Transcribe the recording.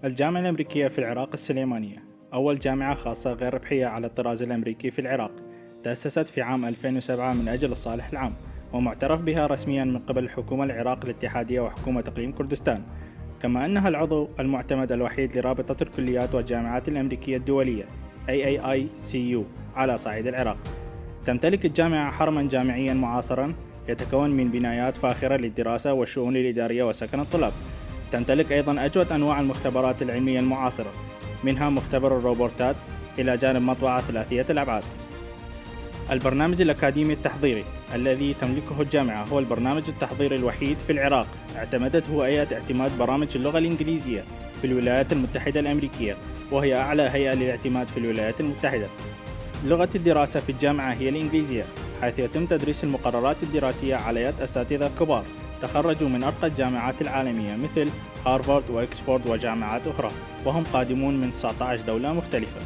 الجامعة الأمريكية في العراق السليمانية أول جامعة خاصة غير ربحية على الطراز الأمريكي في العراق. تأسست في عام 2007 من أجل الصالح العام، ومعترف بها رسميا من قبل الحكومة العراق الاتحادية وحكومة إقليم كردستان، كما أنها العضو المعتمد الوحيد لرابطة الكليات والجامعات الأمريكية الدولية AAICU على صعيد العراق. تمتلك الجامعة حرما جامعيا معاصرا يتكون من بنايات فاخرة للدراسة والشؤون الإدارية وسكن الطلاب. تمتلك أيضا أجود أنواع المختبرات العلمية المعاصرة، منها مختبر الروبوتات إلى جانب مطبعة ثلاثية الأبعاد. البرنامج الأكاديمي التحضيري الذي تملكه الجامعة هو البرنامج التحضيري الوحيد في العراق اعتمدته هيئة اعتماد برامج اللغة الإنجليزية في الولايات المتحدة الأمريكية، وهي أعلى هيئة للاعتماد في الولايات المتحدة. لغة الدراسة في الجامعة هي الإنجليزية، حيث يتم تدريس المقررات الدراسية على يد أساتذة كبار تخرجوا من أرقى الجامعات العالمية مثل هارفارد وإكسفورد وجامعات أخرى، وهم قادمون من 19 دولة مختلفة.